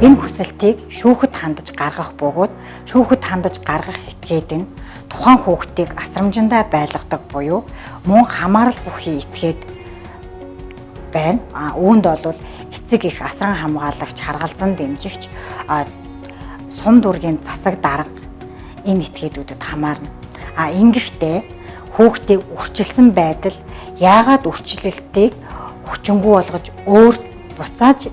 Энэ хүсэлтийг шүүхэд хандаж гаргах бөгөөд шүүхэд хандаж гаргах этгээд нь тухайн хүүхдийг асрамжиндаа байлгадаг буюу мөн хамаарал бүхий этгээд байна. Үүнд бол эцэг их асран хамгаалагч харгалзан дэмжигч сум дүүргийн засаг дарга энэ этгээдүүдэд хамаарна. Ингэхдээ хүүхдийг үрчилсэн байдал яагаад үрчлэлтийг хүчингүй болгож өөр буцааж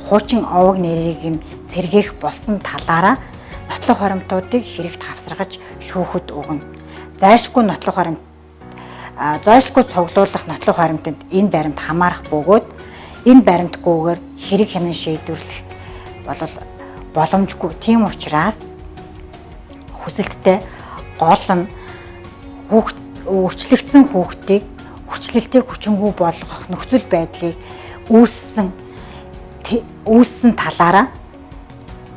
хуучин овог нэрийг нь сэргээх болсон талаараа нотлох хоримтуудыг хэрэгт хавсаргаж шүүхэд өгнө. Зайлшгүй цуглуулах нотлох хоримтанд энэ баримт хамаарах бөгөөд энэ баримтгүйгээр хэрэг хянан шийдвэрлэх боломжгүй. Тийм учраас хүсэлттэй гол нь үрчлэгдсэн хүүхдийг үрчлэлтийг хүчингүй болгох нөхцөл байдлыг үүссэн талаараа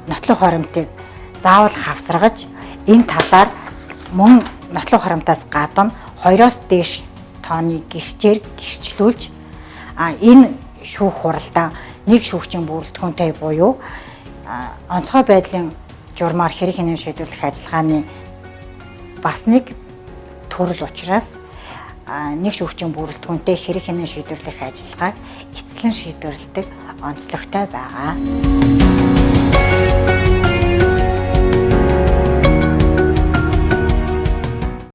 нотлох хоримтыг заавал хавсаргаж энэ талаар мөн нотлох хоримтаас гадна 2-оос дээш тооны гэрчээр гэрчлүүлж энэ шүүх хуралдаа нэг шүүгчийн бүрэлдэхүүнтэй буюу онцгой байдлын журмаар хэрэг хянан шийдвэрлэх ажиллагааны бас нэг төрөл учраас нэг шүүгчийн бүрэлдэхүүнтэй хэрэг хянан шийдвэрлэх ажиллагааг эцэслэн шийдвэрлэдэг онцлогтой байгаа.